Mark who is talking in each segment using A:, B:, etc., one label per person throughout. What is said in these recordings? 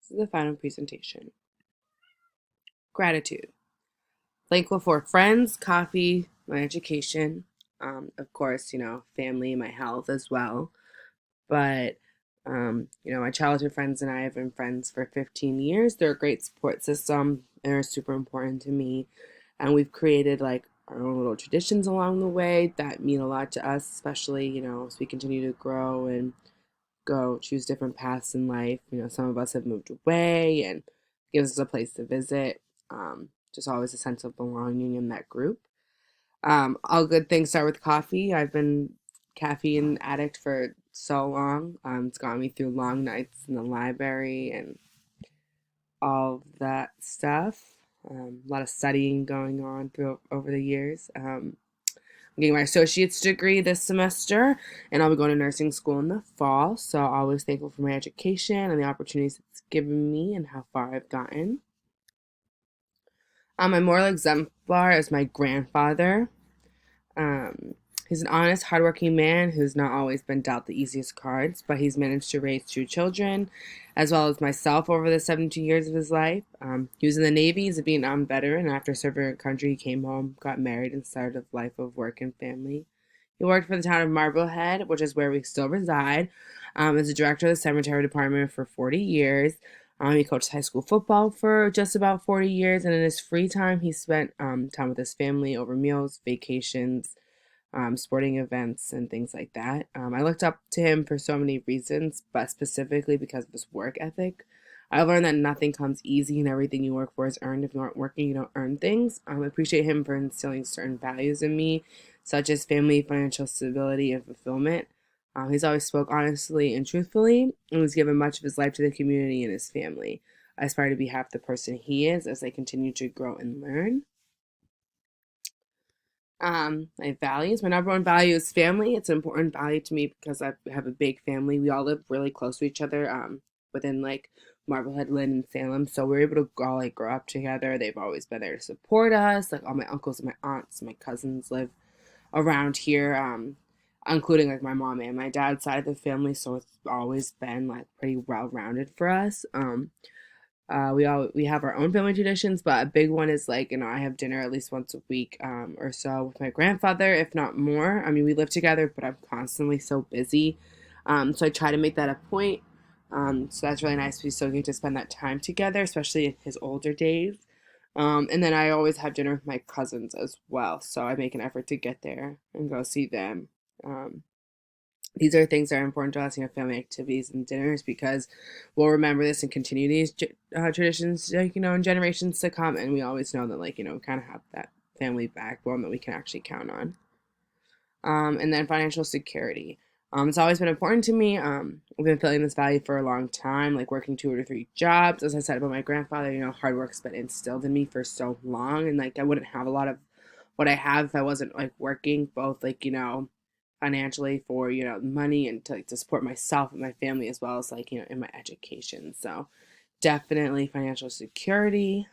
A: This is the final presentation. Gratitude. Thankful for friends, coffee, my education, of course, family, my health as well. But, my childhood friends and I have been friends for 15 years. They're a great support system. They're super important to me. And we've created like our own little traditions along the way that mean a lot to us, especially, as we continue to grow and go choose different paths in life. Some of us have moved away and gives us a place to visit. Just always a sense of belonging in that group. All good things start with coffee. I've been caffeine addict for so long. It's gotten me through long nights in the library and all of that stuff. A lot of studying going on through over the years. I'm getting my associate's degree this semester, and I'll be going to nursing school in the fall. So I'm always thankful for my education and the opportunities it's given me and how far I've gotten. My moral exemplar is my grandfather. Um, he's an honest, hardworking man who's not always been dealt the easiest cards, but he's managed to raise two children, as well as myself over the 17 years of his life. He was in the Navy, he's a Vietnam veteran. After serving our country, he came home, got married, and started a life of work and family. He worked for the town of Marblehead, which is where we still reside, as a director of the cemetery department for 40 years. He coached high school football for just about 40 years, and in his free time, he spent time with his family over meals, vacations, sporting events, and things like that. I looked up to him for so many reasons, but specifically because of his work ethic. I learned that nothing comes easy and everything you work for is earned. If you aren't working, you don't earn things. I appreciate him for instilling certain values in me, such as family, financial stability, and fulfillment. He's always spoke honestly and truthfully, and has given much of his life to the community and his family. I aspire to be half the person he is as I continue to grow and learn. My values. My number one value is family. It's an important value to me because I have a big family. We all live really close to each other, within like Marblehead, Lynn, and Salem. So we're able to all like grow up together. They've always been there to support us. Like all my uncles and my aunts, my cousins live around here, including like my mom and my dad's side of the family. So it's always been like pretty well rounded for us. We have our own family traditions, but a big one is like I have dinner at least once a week, or so with my grandfather, if not more. I mean, we live together, but I'm constantly so busy, so I try to make that a point. So that's really nice. We still get to spend that time together, especially in his older days. And then I always have dinner with my cousins as well, so I make an effort to get there and go see them. Um, these are things that are important to us, family activities and dinners, because we'll remember this and continue these traditions, like, in generations to come. And we always know that, like, we kind of have that family backbone that we can actually count on. And then financial security. It's always been important to me. I've been feeling this value for a long time, like working 2 or 3 jobs. As I said about my grandfather, hard work's been instilled in me for so long. And, like, I wouldn't have a lot of what I have if I wasn't, like, working both, like, financially for, money and to support myself and my family, as well as, like, in my education. So definitely financial security.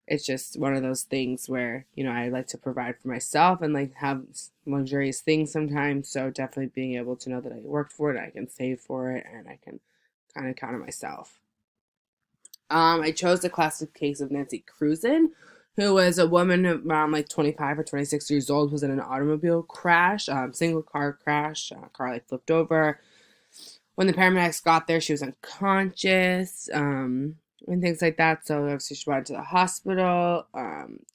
A: It's just one of those things where, I like to provide for myself and like have luxurious things sometimes. So definitely being able to know that I worked for it, I can save for it, and I can kind of count on myself. I chose the classic case of Nancy Cruzan, who was a woman around like 25 or 26 years old, was in an automobile crash, single car crash. Car like flipped over. When the paramedics got there, she was unconscious, and things like that. So obviously she brought to the hospital.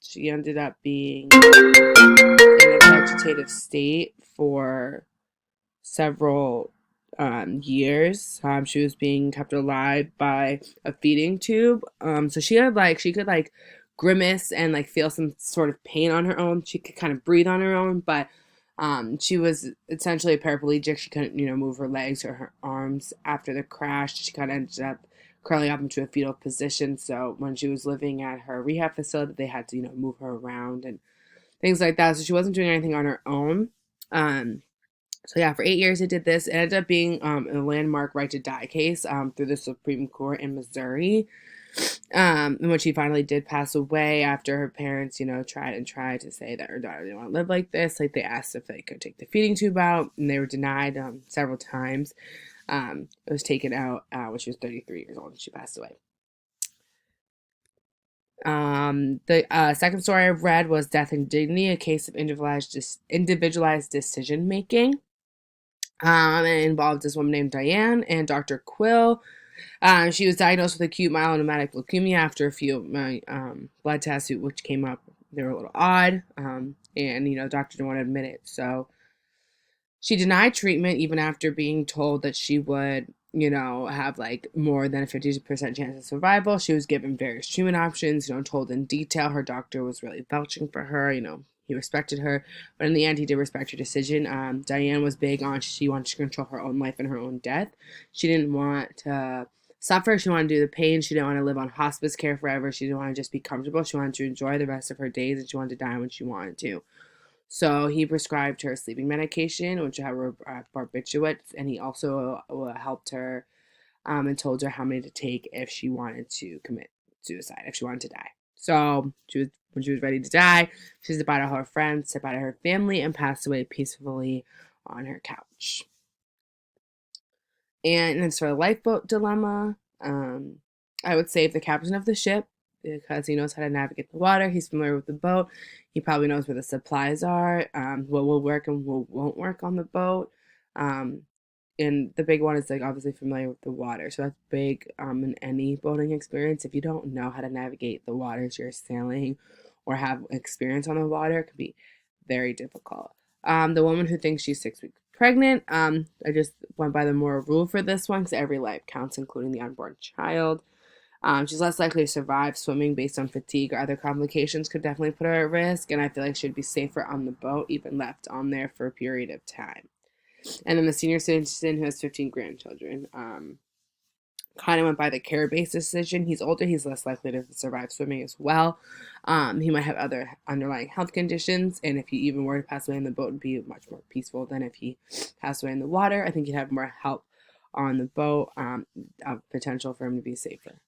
A: She ended up being in a vegetative state for several years. She was being kept alive by a feeding tube. So she could like grimace and like feel some sort of pain on her own. She could kind of breathe on her own, but she was essentially a paraplegic. She couldn't, move her legs or her arms after the crash. She kind of ended up curling up into a fetal position. So when she was living at her rehab facility, they had to, move her around and things like that. So she wasn't doing anything on her own. So yeah, for 8 years it did this. It ended up being a landmark right to die case through the Supreme Court in Missouri, in which she finally did pass away after her parents, tried to say that her daughter didn't want to live like this. Like they asked if they could take the feeding tube out, and they were denied several times. It was taken out when she was 33 years old and she passed away. The second story I've read was Death and Dignity, a case of individualized decision making. And it involved this woman named Diane and Dr. Quill. She was diagnosed with acute myelomonotic leukemia after a few blood tests, which came up. They were a little odd, and doctor didn't want to admit it. So she denied treatment even after being told that she would, have like more than a 50% chance of survival. She was given various treatment options, told in detail. Her doctor was really vouching for her, he respected her, but in the end, he did respect her decision. Diane was big on she wanted to control her own life and her own death. She didn't want to suffer. She wanted to do the pain. She didn't want to live on hospice care forever. She didn't want to just be comfortable. She wanted to enjoy the rest of her days, and she wanted to die when she wanted to. So he prescribed her sleeping medication, which had barbiturates, and he also helped her and told her how many to take if she wanted to commit suicide, if she wanted to die. So when she was ready to die, she said bye to her friends, said bye to her family, and passed away peacefully on her couch. And as for the lifeboat dilemma, I would save the captain of the ship because he knows how to navigate the water. He's familiar with the boat. He probably knows where the supplies are, what will work and what won't work on the boat. And the big one is like obviously familiar with the water. So that's big in any boating experience. If you don't know how to navigate the waters you're sailing or have experience on the water, it can be very difficult. The woman who thinks she's 6 weeks pregnant, I just went by the moral rule for this one because every life counts, including the unborn child. She's less likely to survive swimming based on fatigue or other complications could definitely put her at risk, and I feel like she'd be safer on the boat, even left on there for a period of time. And then the senior citizen who has 15 grandchildren, kind of went by the care-based decision. He's older, he's less likely to survive swimming as well. He might have other underlying health conditions, and if he even were to pass away in the boat, it would be much more peaceful than if he passed away in the water. I think he'd have more help on the boat, potential for him to be safer.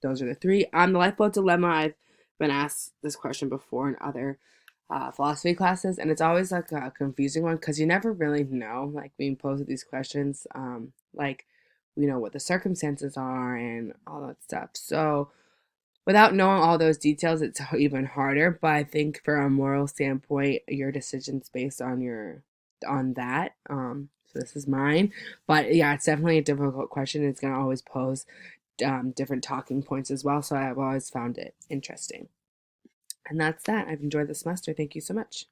A: Those are the three. On the lifeboat dilemma, I've been asked this question before in other philosophy classes, and it's always like a confusing one because you never really know, like being posed these questions, like what the circumstances are and all that stuff. So without knowing all those details, it's even harder. But I think for a moral standpoint, your decision's based on that. So this is mine, but yeah, it's definitely a difficult question. It's gonna always pose different talking points as well. So I've always found it interesting. And that's that. I've enjoyed the semester. Thank you so much.